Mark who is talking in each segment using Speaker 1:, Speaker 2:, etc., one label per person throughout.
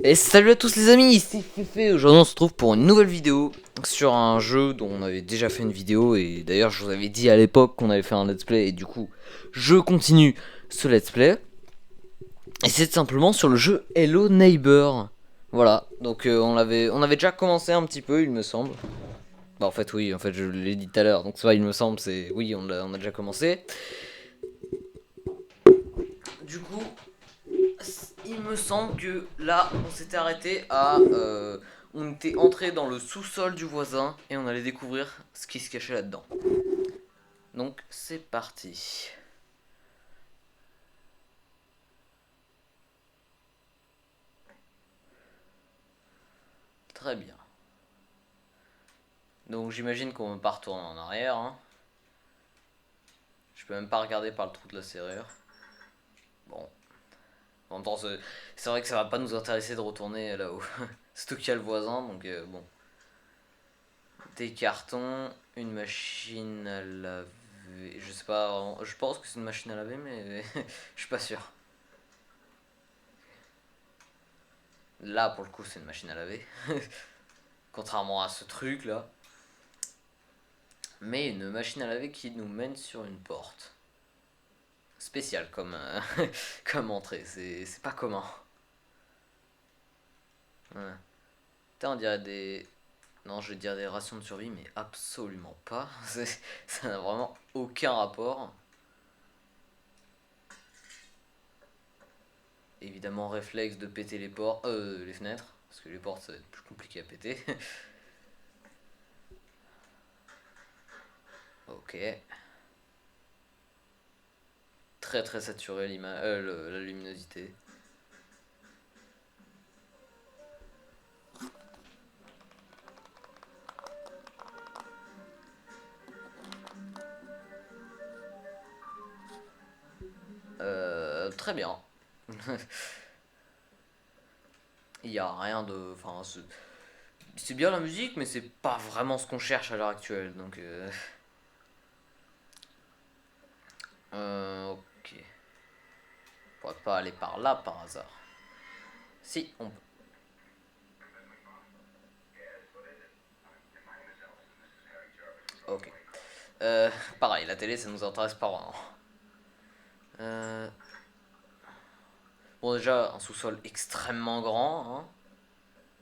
Speaker 1: Et salut à tous les amis, ici Féfé. Aujourd'hui on se retrouve pour une nouvelle vidéo sur un jeu dont on avait déjà fait une vidéo. Et d'ailleurs je vous avais dit à l'époque qu'on avait fait un let's play. Et du coup je continue ce let's play. Et c'est simplement sur le jeu Hello Neighbor. Voilà, donc on avait déjà commencé un petit peu il me semble. Bah en fait oui, en fait je l'ai dit tout à l'heure. Donc ça il me semble, c'est oui on a déjà commencé. Du coup il me semble que là, on s'était arrêté à... on était entré dans le sous-sol du voisin et on allait découvrir ce qui se cachait là-dedans. Donc, c'est parti. Très bien. Donc, j'imagine qu'on ne va pas retourner en arrière. Hein. Je peux même pas regarder par le trou de la serrure. Bon. En même temps, c'est vrai que ça va pas nous intéresser de retourner là-haut. Surtout qu'il y a le voisin, donc bon. Des cartons, une machine à laver. Je sais pas, je pense que c'est une machine à laver, mais je suis pas sûr. Là, pour le coup, c'est une machine à laver. Contrairement à ce truc là. Mais une machine à laver qui nous mène sur une porte. Spéciale comme, comme entrée. C'est pas commun. Ouais. Putain, on dirait des. Non, je vais dire des rations de survie, mais absolument pas. Ça n'a vraiment aucun rapport. Évidemment, réflexe de péter les portes, les fenêtres, parce que les portes ça va être plus compliqué à péter. Ok. Très très saturé la luminosité. Très bien. Il y a rien de. Enfin, c'est bien la musique, mais c'est pas vraiment ce qu'on cherche à l'heure actuelle. Donc, ok. On pourrait pas aller par là par hasard. Si, on peut. Ok. Pareil, la télé, ça nous intéresse pas vraiment. Euh, bon, déjà, un sous-sol extrêmement grand. Hein.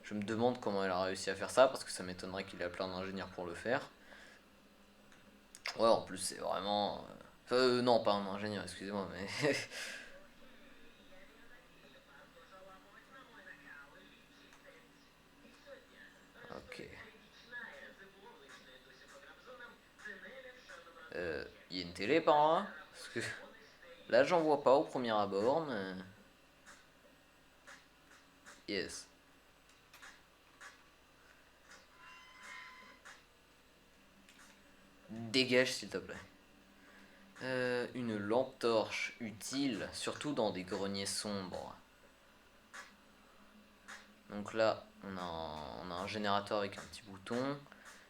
Speaker 1: Je me demande comment elle a réussi à faire ça, parce que ça m'étonnerait qu'il ait plein d'ingénieurs pour le faire. Ouais, en plus, c'est vraiment. Non, pas un ingénieur, excusez-moi, mais. Ok. Il y a une télé par là. Parce que là, j'en vois pas au premier abord, mais. Yes. Dégage, s'il te plaît. Une lampe torche utile, surtout dans des greniers sombres. Donc là, on a un générateur avec un petit bouton.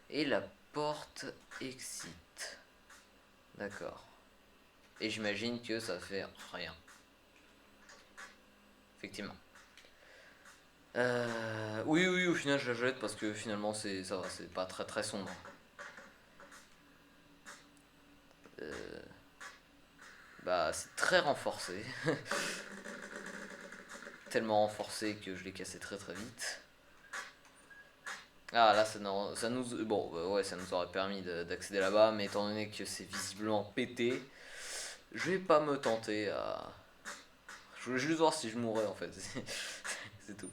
Speaker 1: Et la porte exit. D'accord. Et j'imagine que ça fait rien. Effectivement. Oui, oui, au final, je la jette parce que finalement, ça va, c'est pas très très sombre. Euh, Bah, c'est très renforcé. Tellement renforcé que je l'ai cassé très très vite. Ah là ça nous bon ouais ça nous aurait permis d'accéder là-bas, mais étant donné que c'est visiblement pété, je vais pas me tenter à. Je voulais juste voir si je mourrais en fait. C'est tout.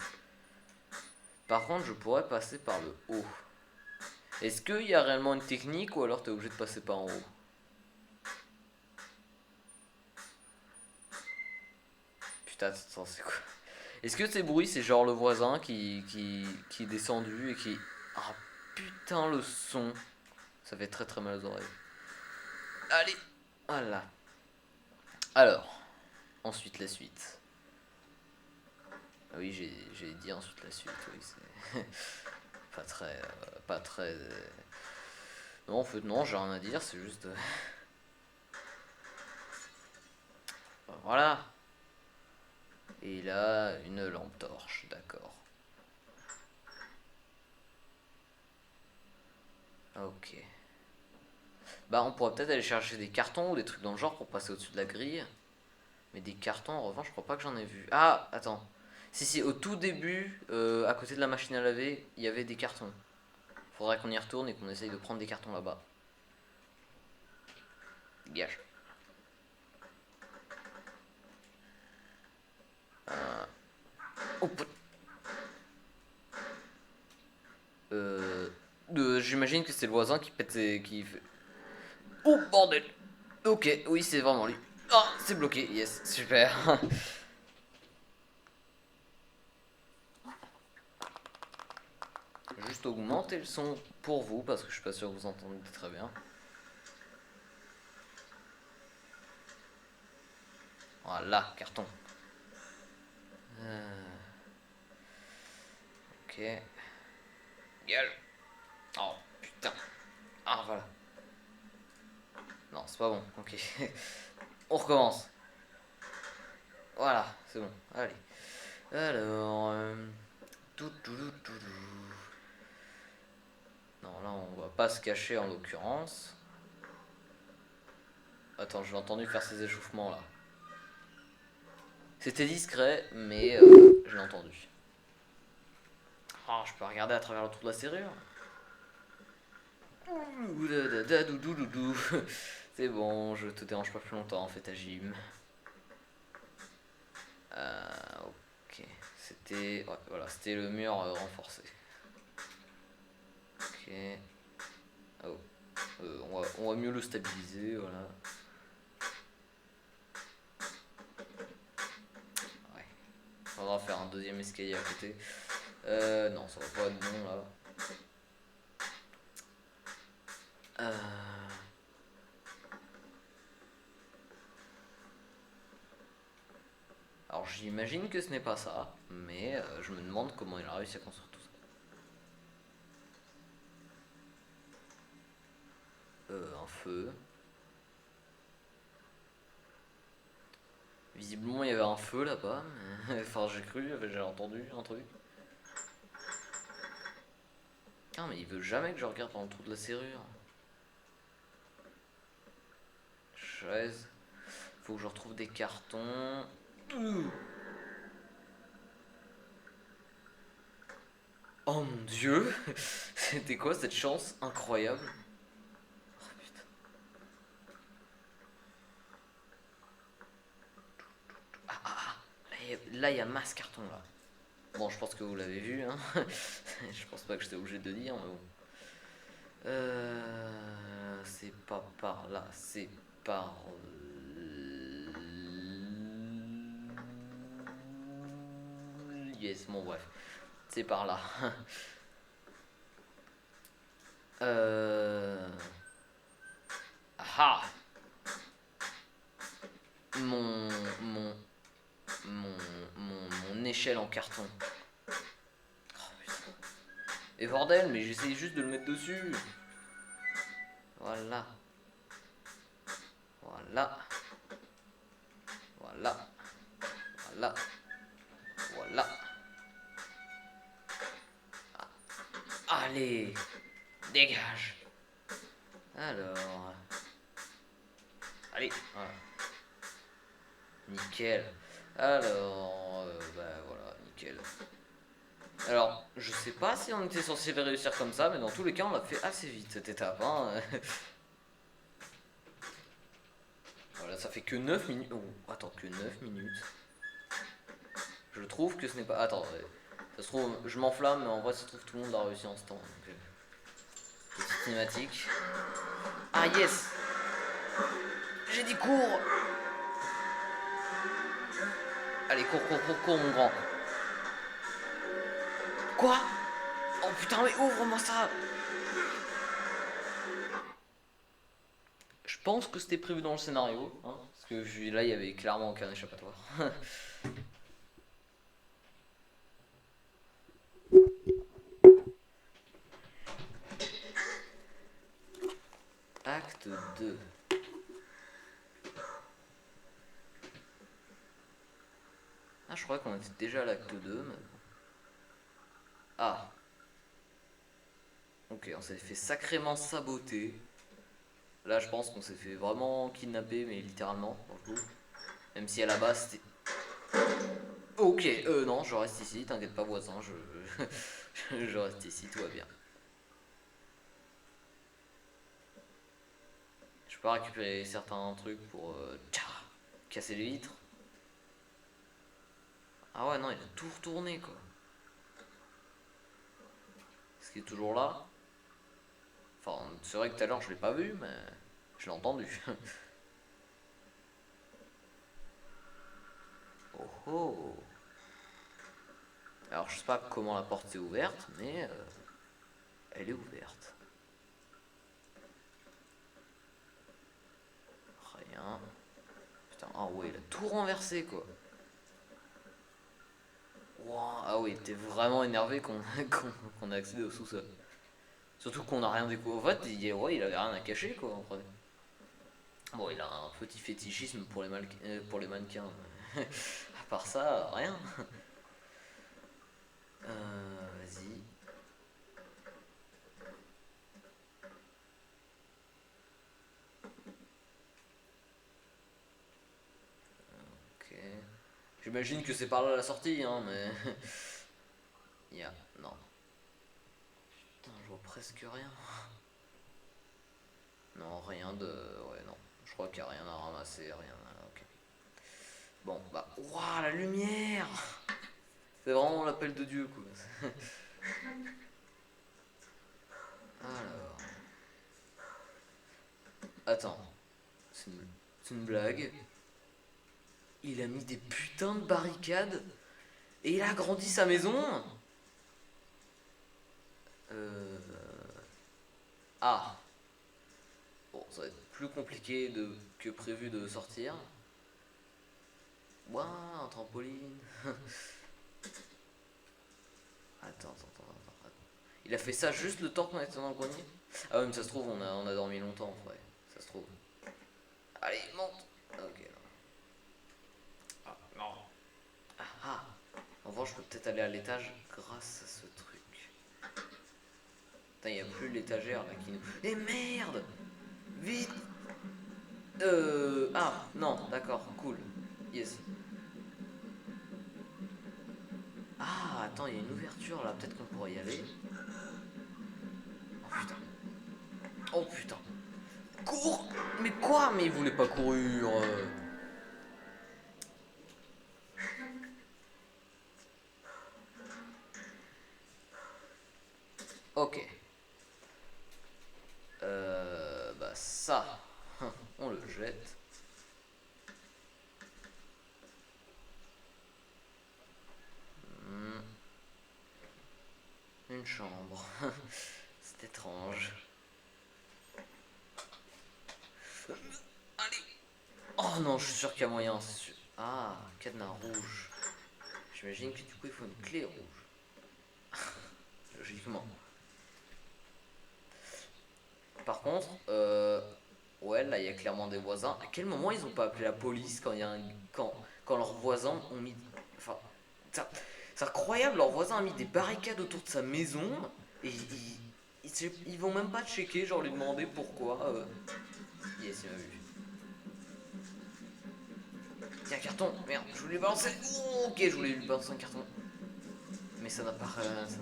Speaker 1: Par contre je pourrais passer par le haut. Est-ce qu'il y a réellement une technique ou alors t'es obligé de passer par en haut? Putain c'est quoi? Est-ce que ces bruits c'est genre le voisin qui est descendu et qui. Ah putain le son. Ça fait très très mal aux oreilles. Allez. Voilà. Alors, ensuite la suite. Ah oui, j'ai dit ensuite la suite, oui, c'est pas très. Pas très. Non, en fait, non, j'ai rien à dire, c'est juste. Voilà. Et là, une lampe torche, d'accord. Ok. Bah on pourrait peut-être aller chercher des cartons ou des trucs dans le genre pour passer au-dessus de la grille. Mais des cartons en revanche je crois pas que j'en ai vu. Ah attends. Si au tout début, à côté de la machine à laver, il y avait des cartons. Faudrait qu'on y retourne et qu'on essaye de prendre des cartons là-bas. Gage. Oh, j'imagine que c'est le voisin qui pète qui fait... Oh bordel. Ok, oui c'est vraiment lui. Ah, c'est bloqué, yes, super. Juste augmenter le son pour vous parce que je suis pas sûr que vous entendez très bien. Voilà, carton. Ok. Gueule. Oh putain. Ah voilà. Non, c'est pas bon. Ok. On recommence. Voilà, c'est bon. Allez. Alors. Non, là on va pas se cacher en l'occurrence. Attends, j'ai entendu faire ces échauffements là. C'était discret, mais je l'ai entendu. Oh, je peux regarder à travers le trou de la serrure. C'est bon, je te dérange pas plus longtemps, fais ta gym. Ok, c'était ouais, voilà, c'était le mur renforcé. Ok. Oh. On va mieux le stabiliser, voilà. Ouais. Faudra faire un deuxième escalier à côté. Non, ça va pas être bon là. Euh... Alors j'imagine que ce n'est pas ça, mais je me demande comment il a réussi à construire tout ça. Un feu. Visiblement il y avait un feu là-bas. Enfin j'ai cru, j'ai entendu un truc. Ah mais il veut jamais que je regarde dans le trou de la serrure. Chaise. Faut que je retrouve des cartons. Oh mon dieu. C'était quoi cette chance incroyable. Oh putain. Là il y a masse carton là. Bon je pense que vous l'avez vu hein. Je pense pas que j'étais obligé de le dire mais bon. C'est pas par là, c'est par... Yes, bon bref. C'est par là. euh... Ah mon, mon, mon échelle en carton. Oh, putain. Et bordel, mais j'essayais juste de le mettre dessus. Voilà. Voilà. Voilà. Voilà. Voilà. Allez. Dégage. Alors. Allez. Voilà. Nickel. Alors. Bah voilà, nickel. Alors, je sais pas si on était censé le réussir comme ça, mais dans tous les cas, on l'a fait assez vite cette étape. Hein. Voilà, ça fait que 9 minutes. Oh, attends, que 9 minutes. Je trouve que ce n'est pas. Attends, ça se trouve, je m'enflamme, mais en vrai, ça se trouve, tout le monde l'a réussi en ce temps. Donc, petite cinématique. Ah, yes! J'ai dit cours! Allez, cours, mon grand. Quoi? Oh putain, mais ouvre-moi ça! Je pense que c'était prévu dans le scénario, hein, parce que là, il y avait clairement aucun échappatoire. Acte 2. Ah, je crois qu'on était déjà à l'acte 2. Mais... Ah. Ok, on s'est fait sacrément saboter. Là, je pense qu'on s'est fait vraiment kidnapper, mais littéralement, dans le coup. Même si à la base, c'était... Ok, non, je reste ici, t'inquiète pas, voisin, je reste ici, tout va bien. Je peux récupérer certains trucs pour casser les vitres. Ah ouais, non, il a tout retourné, quoi. Est-ce qu'il est toujours là? Enfin, c'est vrai que tout à l'heure, je l'ai pas vu, mais je l'ai entendu. Oh oh. Alors, je sais pas comment la porte est ouverte, mais elle est ouverte. Rien. Putain, ah ouais, il a tout renversé, quoi. Wow, ah oui, t'es vraiment énervé qu'on ait accédé au sous-sol. Surtout qu'on a rien découvert. En fait, ouais, il avait rien à cacher, quoi, en vrai. Bon, il a un petit fétichisme pour pour les mannequins. À part ça, rien. Vas-y. Ok. J'imagine que c'est par là la sortie, hein, mais... Non. Putain, je vois presque rien. Non, rien de... Ouais, non. Je crois qu'il n'y a rien à ramasser, rien à... Ok. Bon, bah... Waouh, la lumière! C'est vraiment l'appel de Dieu, quoi. Alors... Attends. C'est une blague. Il a mis des putains de barricades et il a agrandi sa maison. Euh... Ah. Bon, ça va être plus compliqué que prévu de sortir. Ouah, un trampoline. Attends. Il a fait ça juste le temps qu'on était dans le grenier. Ah ouais, mais ça se trouve, on a dormi longtemps, ouais. Ça se trouve. Allez, monte. Ok. Ah, non. Ah. En revanche, je peux peut-être aller à l'étage grâce à ce truc. Putain, il n'y a plus l'étagère là qui nous... Eh merde! Vite! Ah, non, d'accord, cool. Yes. Ah, attends, il y a une ouverture là, peut-être qu'on pourrait y aller. Oh putain. Oh putain. Cours! Mais quoi? Mais il voulait pas courir. Ok. Bah ça, on le jette. Hmm, une chambre. C'est étrange. Allez. Oh non, je suis sûr qu'il y a moyen, c'est sûr. Ah, cadenas rouge. J'imagine que du coup il faut une clé rouge. Logiquement. Par contre, ouais, là il y a clairement des voisins. À quel moment ils ont pas appelé la police quand il y a quand leurs voisins ont mis. Enfin, c'est incroyable, leurs voisins ont mis des barricades autour de sa maison et ils vont même pas checker, genre lui demander pourquoi. Yes, il m'a vu. Tiens, carton, merde, je voulais lui balancer. Oh, ok, je voulais lui balancer un carton. Mais ça n'a pas réussi.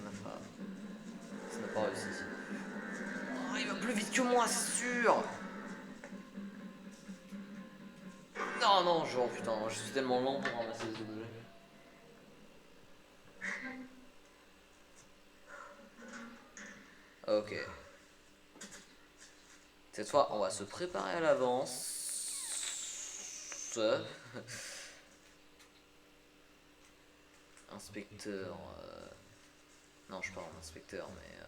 Speaker 1: Oh, il va plus vite que moi, c'est sûr. Non, non, genre putain, je suis tellement lent pour ramasser les objets. Ok. Cette fois, on va se préparer à l'avance. Inspecteur. Non, je parle d'inspecteur, mais.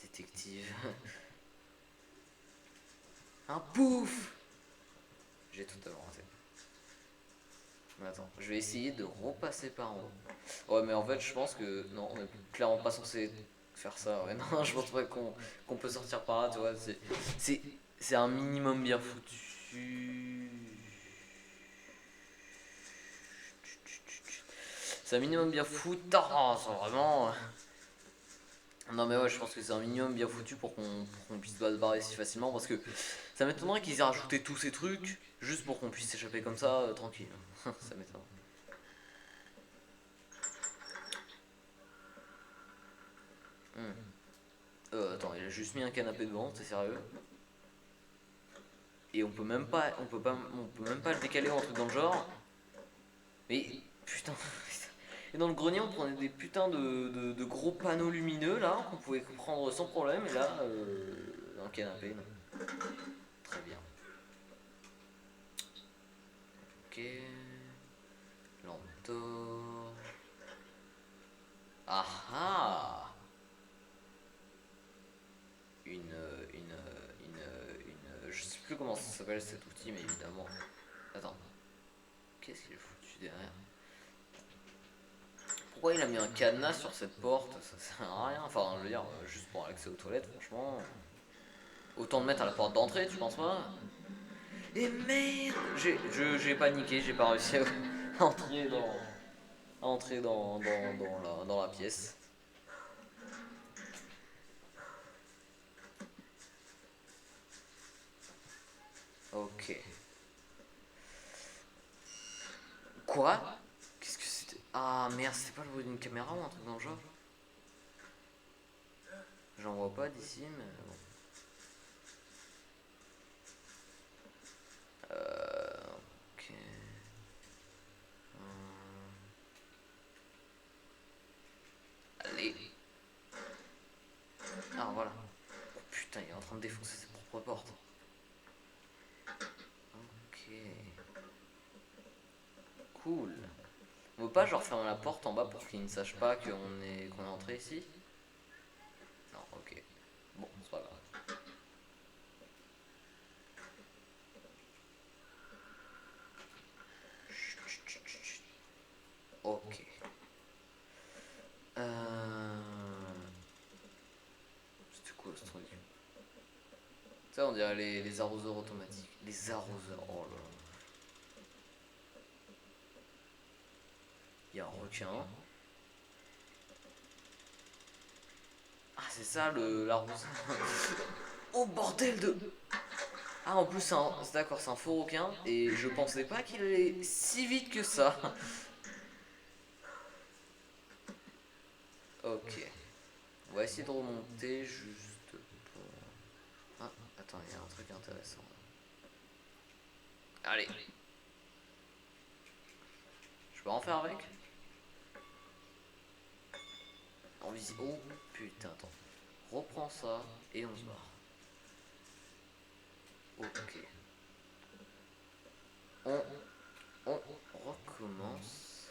Speaker 1: Détective. Un pouf! J'ai totalement raté. Mais attends, je vais essayer de repasser par en haut. Ouais, mais en fait, je pense que. Non, on est clairement pas censé faire ça. Ouais, non, je pense pas qu'on peut sortir par là, tu vois. C'est un minimum bien foutu. C'est un minimum bien foutu. Oh, c'est vraiment. Non mais ouais, je pense que c'est un minimum bien foutu pour qu'on puisse pas se barrer si facilement parce que ça m'étonnerait qu'ils aient rajouté tous ces trucs juste pour qu'on puisse s'échapper comme ça tranquille. Ça m'étonne. Hmm. Attends, il a juste mis un canapé devant, t'es sérieux? Et on peut même pas le décaler ou un truc dans le genre. Mais putain. Et dans le grenier, on prenait des putains de gros panneaux lumineux là qu'on pouvait prendre sans problème. Et là, un canapé, non. Très bien. Ok. Lampe torche. Ah ah. Je sais plus comment ça s'appelle cet outil, mais évidemment. Attends. Qu'est-ce qu'il est foutu derrière? Pourquoi il a mis un cadenas sur cette porte? Ça sert à rien. Enfin, je veux dire, juste pour l'accès aux toilettes, franchement. Autant le mettre à la porte d'entrée, tu penses pas? Et merde! J'ai paniqué, j'ai pas réussi à entrer dans la pièce. Ok. Quoi? Qu'est-ce que c'était? Ah merde, c'était pas le bruit d'une caméra ou un truc dans le genre? J'en vois pas d'ici, mais bon. Ok. Allez. Ah voilà. Oh putain, il est en train de défoncer ses propres portes. Ok. Cool. On veut pas genre fermer la porte en bas pour qu'il ne sache pas qu'on est entré ici? Non, ok. Bon, c'est pas grave. Ok. C'était quoi ce truc? Ça, on dirait les arroseurs automatiques. Les arroseurs, oh là là. Il y a un requin. Ah, c'est ça l'arroseur. Oh bordel de. Ah, en plus, c'est d'accord, c'est un faux requin. Et je pensais pas qu'il allait si vite que ça. Ok. On va essayer de remonter juste pour. Ah, attends, il y a un truc intéressant. Allez. Je peux en faire avec? En visite. Oh putain, attends. Reprends ça et on se barre. Ok. On, on recommence.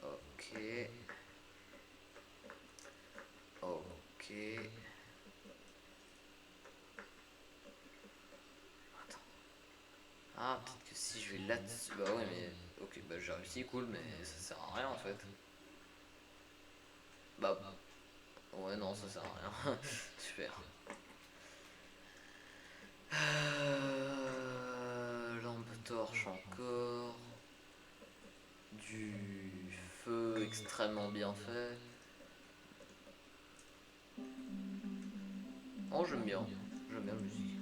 Speaker 1: Ok. Ok. Attends. Ah, peut-être que si je vais là-dessus. Bah ouais, mais. Ok, bah j'ai réussi, cool, mais ça sert à rien en fait. Bah. Ouais, non, ça sert à rien. Super. Lampe torche encore. Du feu extrêmement bien fait. Oh, j'aime bien. J'aime bien la musique.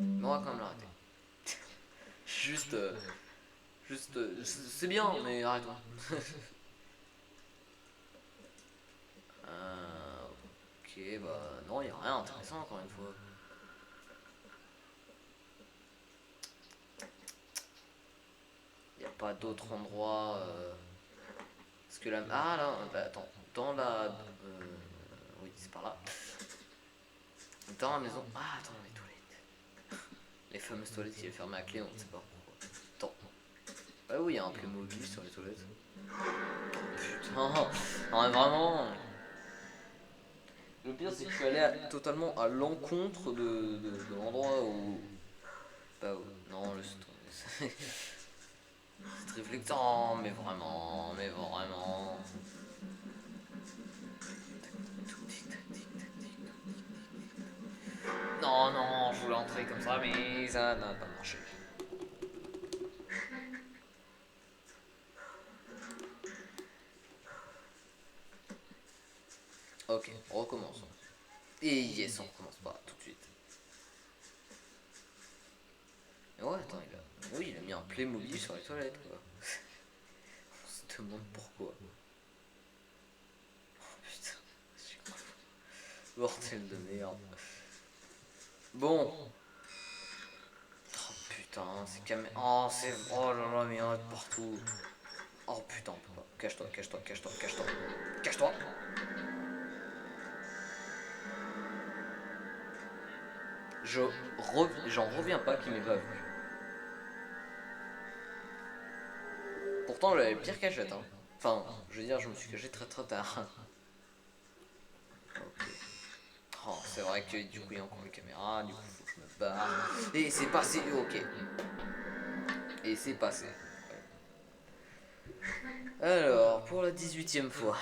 Speaker 1: Mais on va quand même l'arrêter. Juste. C'est bien, mais arrêtons. Ok, bah non, y a rien d'intéressant encore une fois. Y a pas d'autre endroit. Parce que là. Ah là, bah attends. Dans la. Oui, c'est par là. Dans la maison. Ah, attends, les toilettes. Les fameuses toilettes qui est fermées à clé, on ne sait pas pourquoi. Attends. Ah oui, il y a un Playmobil sur les toilettes. Putain. Non, mais vraiment. Le pire, c'est que je suis allé totalement à l'encontre de l'endroit où. Bah, non, le. C'est réflectant, mais vraiment, mais vraiment. Non, non, je voulais entrer comme ça, mais ça n'a pas marché. Ok, recommençons. Et yes, on recommence pas tout de suite. Mais ouais, attends, oui, il a mis un Playmobil sur les toilettes, quoi. On se demande pourquoi. Oh putain, bordel de merde. Bon. Oh putain, c'est caméra. Oh, c'est. Oh là là, mais il y en a de partout. Oh putain, on peut pas. Cache-toi, cache-toi, cache-toi, cache-toi. Cache-toi. J'en reviens pas qu'il m'ait pas vu. Pourtant, j'avais le pire cachette, hein. Enfin, je veux dire, je me suis caché très très tard. Ok. Oh, c'est vrai que du coup, il y a encore les caméras, du coup, faut que je me barre. Et c'est passé, ok. Et c'est passé. Alors, pour la 18e fois.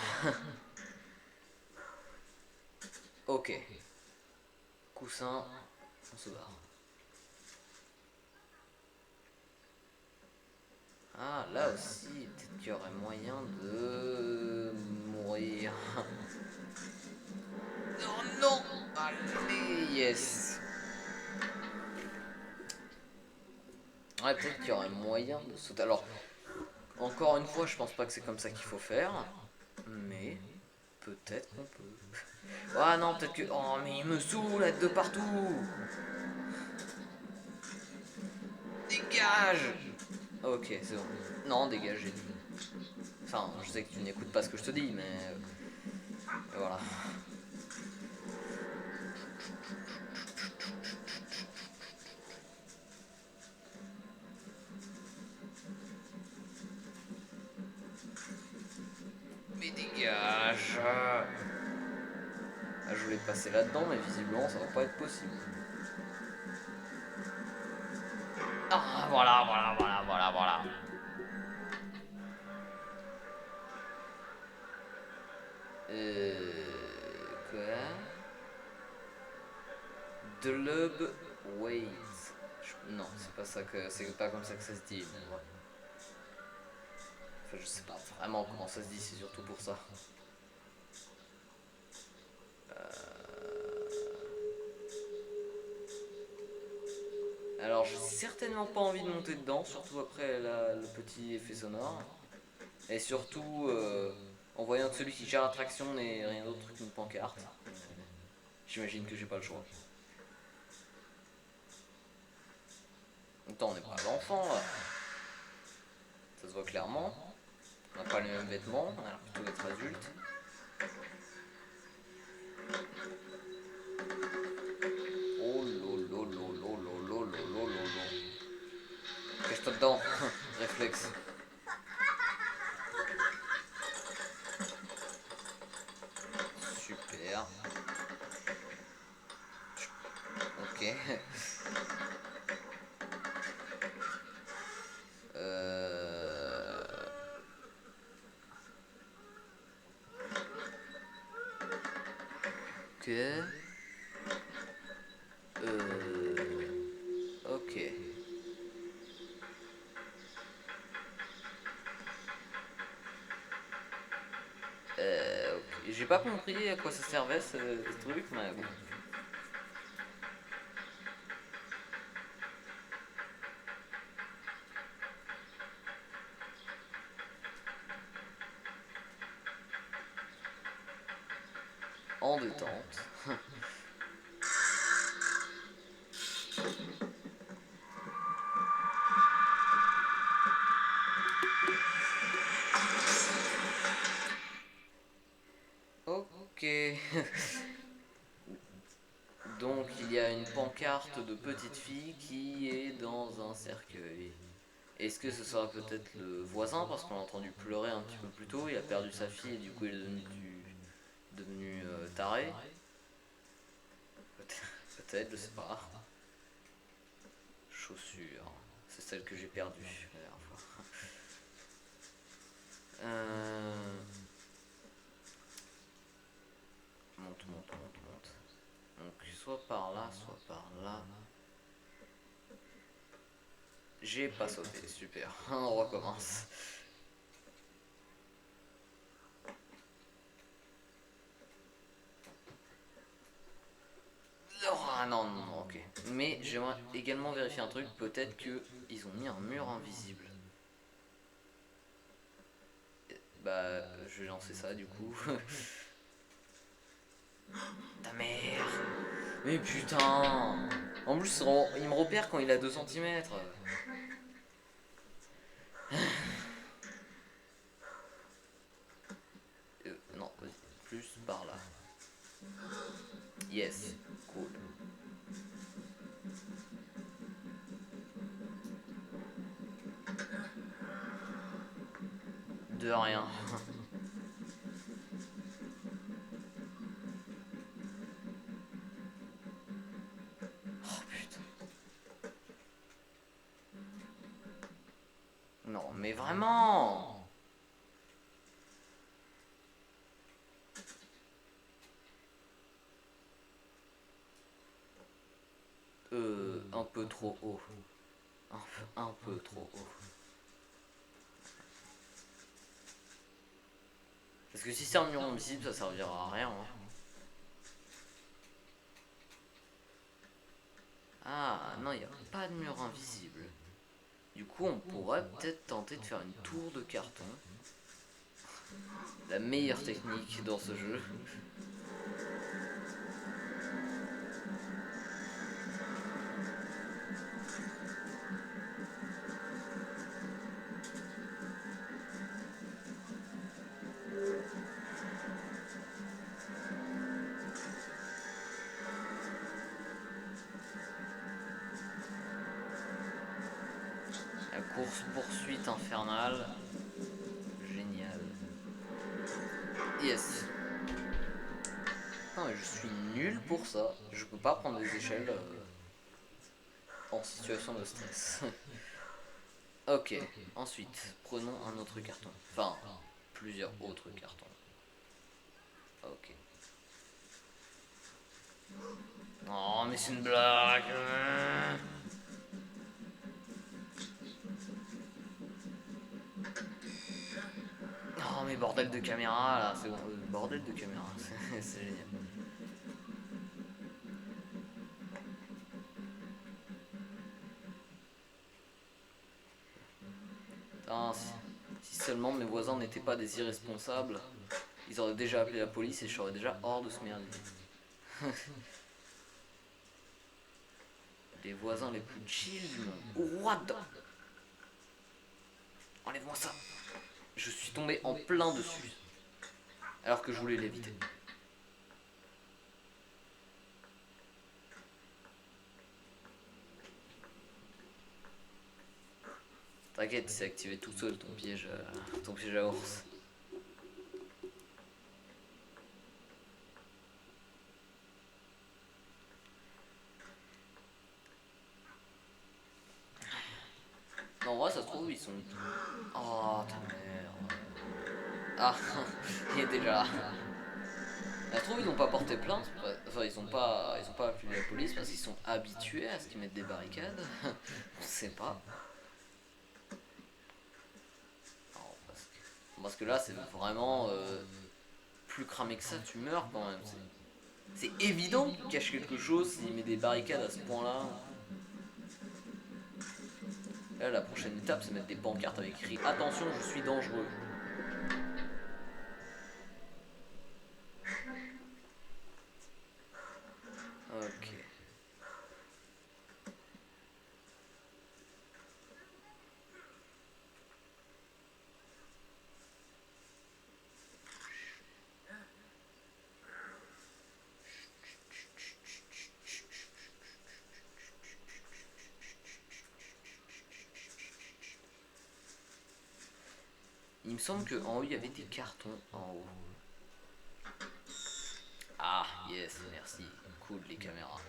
Speaker 1: Ok. Coussin, on se barre. Ah, là aussi, peut-être qu'il y aurait moyen de mourir. Oh non! Allez, yes! Ouais, peut-être qu'il y aurait moyen de sauter. Alors, encore une fois, je pense pas que c'est comme ça qu'il faut faire. Mais peut-être qu'on peut. Ah non, peut-être que. Oh, mais il me saoule de partout! Dégage! Ok, c'est bon. Non, dégage, j'ai dit. Enfin, je sais que tu n'écoutes pas ce que je te dis, mais. Voilà. Mais dégage! Ah, je voulais passer là-dedans, mais visiblement, ça va pas être possible. Ah, voilà, voilà, voilà, voilà, voilà. Quoi? Dlub wait. Non, c'est pas ça que. C'est pas comme ça que ça se dit. Mais ouais. Enfin, je sais pas vraiment comment ça se dit, c'est surtout pour ça. Alors, j'ai certainement pas envie de monter dedans, surtout après le petit effet sonore. Et surtout, en voyant que celui qui gère l'attraction n'est rien d'autre qu'une pancarte. J'imagine que j'ai pas le choix. Attends, on n'est pas à l'enfant là. Ça se voit clairement. On n'a pas les mêmes vêtements, on a l'air plutôt d'être adulte. Oh lolo lolo lolo lolo lolo. Cache-toi dedans. Réflexe. Super. Ok. Euh... Que... Ok. Ok. J'ai pas compris à quoi ça servait ce truc, mais bon. En détente. Ok. Donc il y a une pancarte de petite fille qui est dans un cercueil. Est-ce que ce sera peut-être le voisin parce qu'on l'a entendu pleurer un petit peu plus tôt, il a perdu sa fille et du coup il est devenu taré. Peut-être, je sais pas. Chaussures. C'est celle que j'ai perdue la dernière fois. Euh... Monte, monte, monte, monte. Donc soit par là, soit par là. J'ai pas sauté, super. On recommence. j'aimerais également vérifier un truc. Peut-être que ils ont mis un mur invisible. Bah, je vais lancer ça du coup. Ta mère. Mais putain. En plus, il me repère quand il a 2 centimètres. Non, vas-y. Plus par là. Yes. Cool. De rien. Oh putain. Non, mais vraiment. Un peu trop haut. Un peu trop haut. Parce que si c'est un mur invisible, ça servira à rien. Hein. Ah, non, il n'y a pas de mur invisible. Du coup, on pourrait peut-être tenter de faire une tour de carton. La meilleure technique dans ce jeu. La course-poursuite infernale. Génial. Yes. Non, mais je suis nul pour ça. Je peux pas prendre des échelles en situation de stress. Ok, ensuite, prenons un autre carton. Enfin, plusieurs autres cartons. Ok. Oh, mais c'est une blague. Oh, mais bordel de caméra là, c'est bon. Bordel de caméra, c'est génial. Putain, si seulement mes voisins n'étaient pas des irresponsables, ils auraient déjà appelé la police et je serais déjà hors de ce merdier. Les voisins les plus chill du monde. What the... Enlève-moi ça. Je suis tombé en plein dessus. Alors que je voulais l'éviter. T'inquiète, il s'est activé tout seul ton piège à ours. Non, en vrai, ça se trouve, ils sont... Oh, ta mère. Ah, il est déjà là. Ça se trouve, ils n'ont pas porté plainte. Enfin, ils ont pas appelé la police parce qu'ils sont habitués à ce qu'ils mettent des barricades. On sait pas. Non, parce que là, c'est vraiment... plus cramé que ça, tu meurs quand même. C'est évident qu'il cache quelque chose s'il met des barricades à ce point-là. Là, la prochaine étape, c'est mettre des pancartes avec écrit attention, je suis dangereux. Ok. Il me semble qu'en haut, il y avait des cartons en haut. Ah, yes, merci. Cool, les caméras.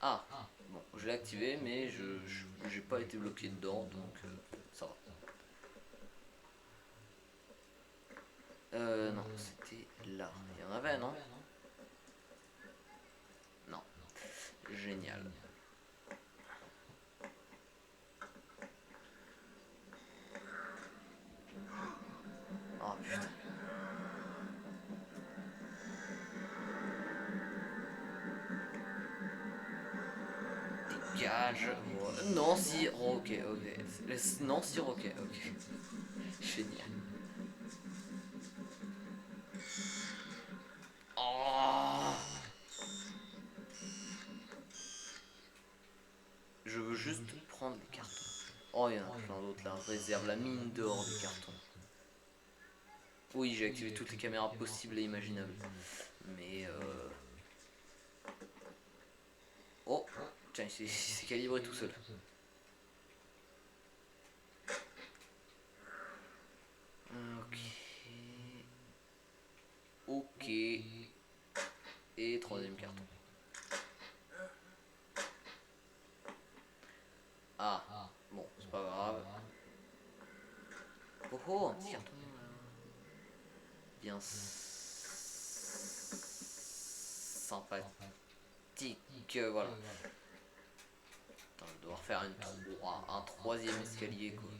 Speaker 1: Ah, bon, je l'ai activé, mais j'ai pas été bloqué dedans, donc ça va. Non, c'était là. Il y en avait, non? Non. Génial. Oh putain. Ah, je vois. Non, si. Oh, ok, ok. Non, si, ok, ok. Génial. Oh, je veux juste prendre les cartons. Oh, il y en a plein d'autres là. Réserve la mine d'or des cartons. Oui, j'ai activé toutes les caméras possibles et imaginables. Mais oh, tiens, il s'est calibré tout seul. Ok. Ok. Et troisième carton. Ah, bon, c'est pas grave. Oh oh, un petit carton là. Bien sympathique. Voilà. Attends, je vais devoir faire un troisième escalier quoi.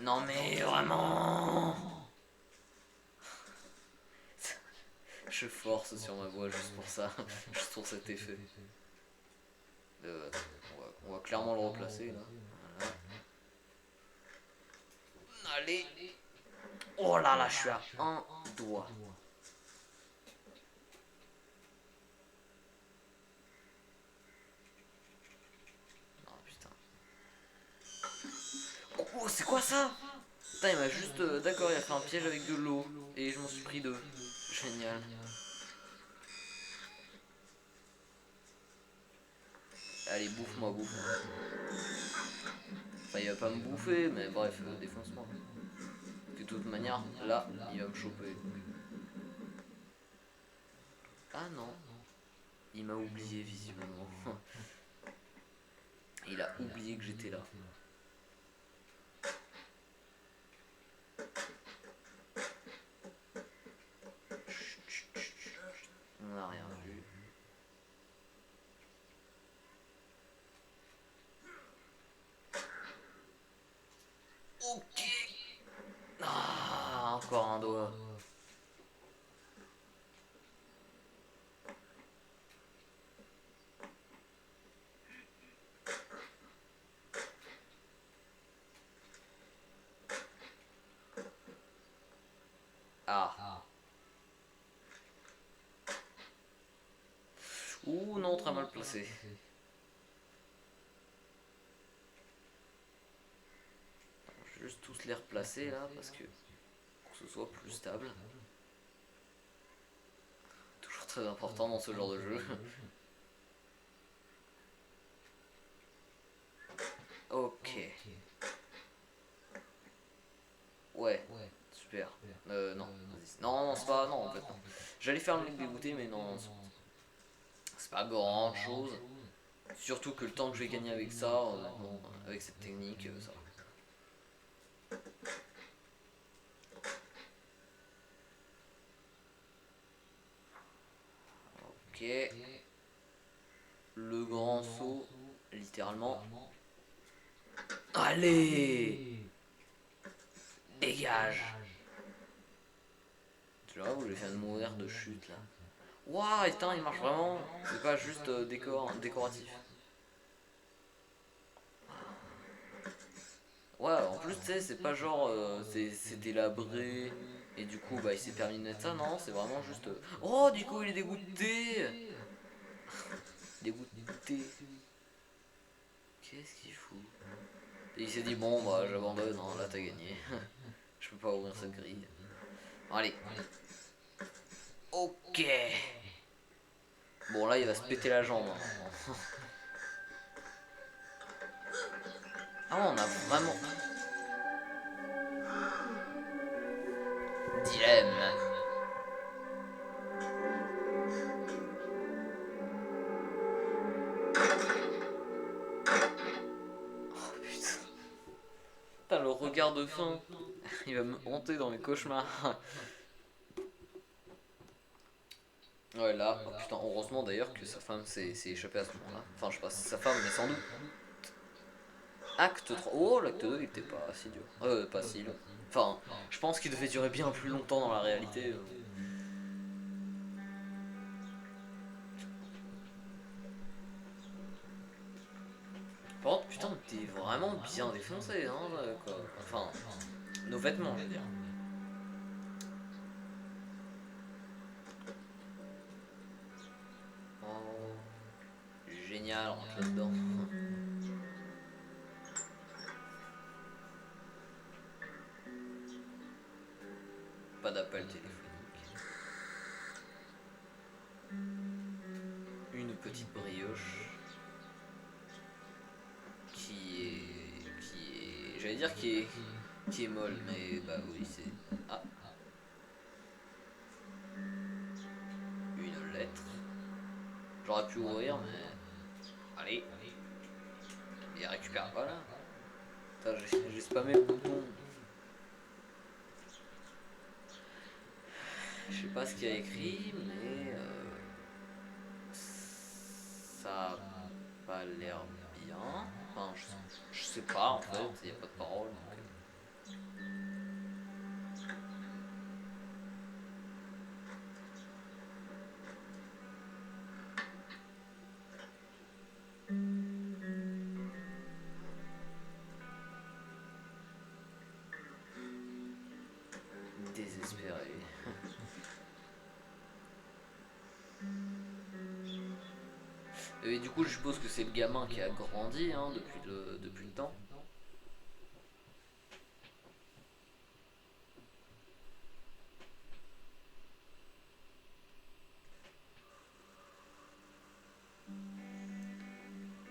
Speaker 1: Non mais vraiment. Je force sur ma voix juste pour ça. Juste pour cet effet. On va clairement le replacer là. Voilà. Allez. Oh là là, je suis à un doigt. Oh putain. Oh, c'est quoi ça? Putain, il m'a juste. D'accord, il a fait un piège avec de l'eau. Et je m'en suis pris deux. Génial. Allez, bouffe-moi, bouffe-moi. Enfin, il va pas me bouffer, mais bref, défonce-moi. De toute manière, là, il va me choper. Ah non. Il m'a oublié visiblement. Il a oublié que j'étais là. On n'a rien vu. Ok. Ah, encore un doigt. Ah. Ouh non, très mal placé. Je vais juste tous les replacer là parce que pour que ce soit plus stable. Toujours très important dans ce genre de jeu. Ok. Ouais. Super. Non. Vas-y. Non, non, c'est pas. Non, en fait, non. J'allais faire le mec dégoûté, mais non. C'est pas grand chose. Surtout que le temps que je vais gagner avec ça, honnêtement, avec cette technique, ça va. Ok. Le grand saut, littéralement. Allez! Dégage! Tu vois où je viens de mourir de chute là. Waouh, putain, il marche vraiment. C'est pas juste décoratif. Ouais, en plus, tu sais, c'est pas genre c'est délabré et du coup, bah il s'est permis de mettre ça. Non, c'est vraiment juste. Oh, du coup, il est dégoûté! Dégoûté. Qu'est-ce qu'il fout? Et il s'est dit, bon, bah j'abandonne, hein, là t'as gagné. Je peux pas ouvrir cette grille. Bon, allez. Ok. Bon, là, il va se péter la jambe. Hein. Ah, on a vraiment. Dilemme. Oh putain. Putain, le regard de fin. Il va me hanter dans mes cauchemars. Ouais, là. Oh putain, heureusement d'ailleurs que sa femme s'est échappée à ce moment-là. Enfin, je sais pas si c'est sa femme, mais sans doute. Acte 3. Oh, l'acte 2 il était pas si dur. Pas si long. Enfin, je pense qu'il devait durer bien plus longtemps dans la réalité. était vraiment bien défoncé, hein, quoi. Enfin, nos vêtements, je veux dire. Oh, génial, on rentre là-dedans. Pas d'appel téléphonique. Une petite brioche j'allais dire qui est molle, mais bah oui, c'est. Ah, une lettre. J'aurais pu ouvrir, mais. Allez, et récupère. Voilà. Putain, j'ai spammé le bouton. Je sais pas ce qu'il y a écrit, mais. Ça a pas l'air bien. Enfin, je sais pas en fait, il n'y a pas de parole. Donc, désespéré. Et du coup, je suppose que c'est le gamin qui a grandi hein, depuis le temps.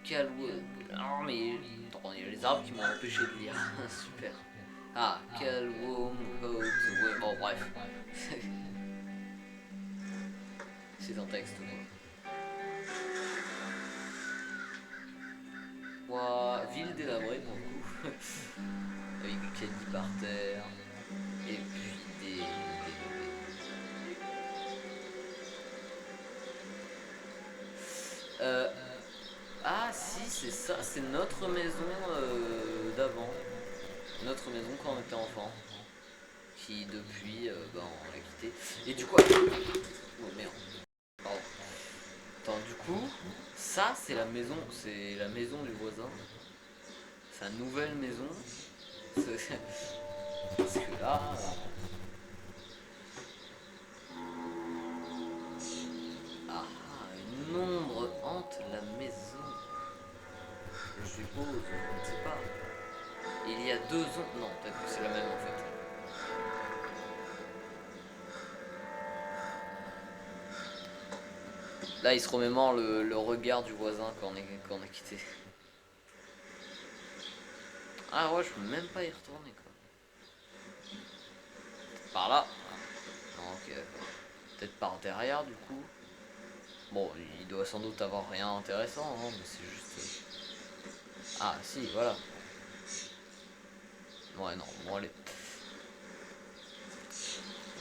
Speaker 1: Calwood. Non, mais. Attends, il y a les arbres qui m'ont empêché de lire. Super. Ah, Calwood. Ouais, bon, bref. C'est un texte, quoi. Ouah, ville délabrée pour le coup. Avec du caddie par terre. Et puis Euh, ah si, c'est ça, c'est notre maison d'avant. Notre maison quand on était enfant. Qui depuis, bah, on l'a quitté. Et du coup... Oh merde, pardon. Attends, du coup, ça c'est la maison du voisin. Sa nouvelle maison. Parce que là... Ah, une ombre hante la maison. Je suppose, je ne sais pas. Il y a deux ombres... Non, peut-être que c'est la même en fait. Là, il se remémore le regard du voisin quand on est quitté. Ah ouais, je peux même pas y retourner quoi. Par là. Non, ok, peut-être par derrière du coup. Bon, il doit sans doute avoir rien d'intéressant, hein, mais c'est juste. Ah si, voilà. Ouais, non, bon allez.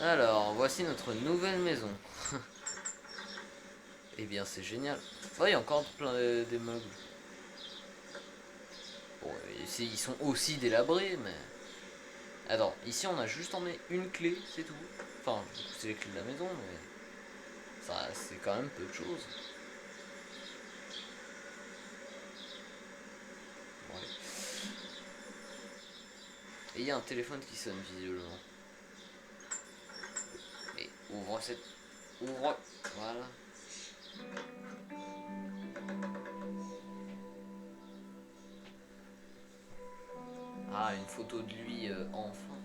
Speaker 1: Alors, voici notre nouvelle maison. Eh bien, c'est génial. Ouais, il y a encore plein des meubles. Bon, ils sont aussi délabrés, mais. Attends, ici on a juste emmené une clé, c'est tout. Enfin, c'est les clés de la maison, mais. Ça, c'est quand même peu de choses. Ouais. Et il y a un téléphone qui sonne visiblement. Et ouvre cette. Ouvre. Voilà. Ah, une photo de lui enfant.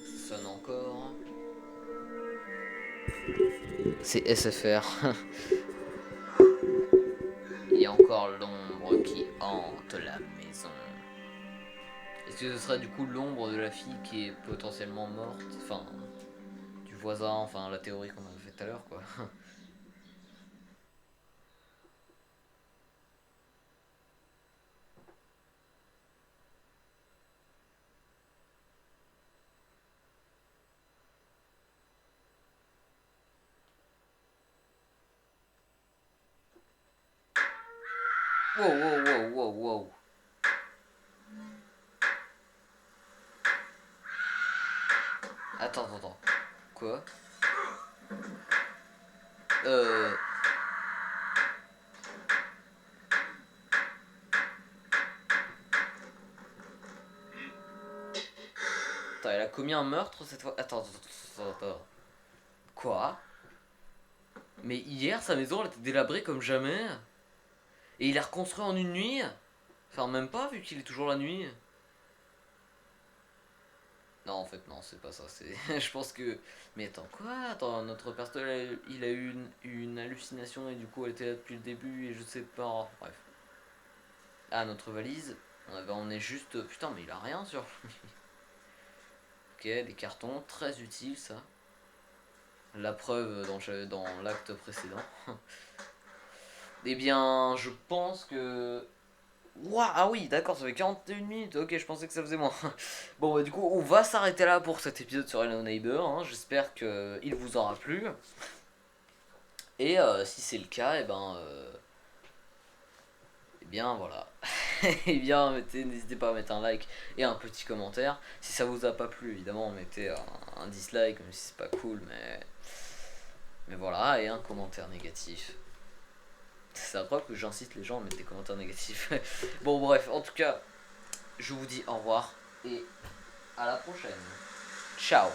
Speaker 1: Ça sonne encore. C'est SFR. Il y a encore l'ombre qui hante la maison. Est-ce que ce serait du coup l'ombre de la fille qui est potentiellement morte? Enfin, du voisin, enfin la théorie qu'on avait fait tout à l'heure quoi. Wow, wow, wow, wow, wow. Attends. Quoi? Euh... Attends, elle a commis un meurtre cette fois? Attends. Quoi? Mais hier, sa maison, elle était délabrée comme jamais. Et il a reconstruit en une nuit? Enfin, même pas, vu qu'il est toujours la nuit. Non, en fait, non, c'est pas ça. C'est, je pense que. Mais attends, quoi? Attends, notre personnage, il a eu une hallucination et du coup, elle était là depuis le début et je sais pas. Bref. Ah, notre valise, on avait emmené juste. Putain, mais il a rien sur lui. Ok, des cartons, très utiles ça. La preuve dans l'acte précédent. Eh bien, je pense que. Ouah, ah oui, d'accord, ça fait 41 minutes. Ok, je pensais que ça faisait moins. Bon, bah, du coup, on va s'arrêter là pour cet épisode sur Hello Neighbor. Hein. J'espère qu'il vous aura plu. Et si c'est le cas, eh bien voilà. Eh bien, n'hésitez pas à mettre un like et un petit commentaire. Si ça vous a pas plu, évidemment, mettez un dislike, même si c'est pas cool, mais voilà, et un commentaire négatif. C'est incroyable que j'incite les gens à mettre des commentaires négatifs. Bon, bref, en tout cas, je vous dis au revoir et à la prochaine. Ciao.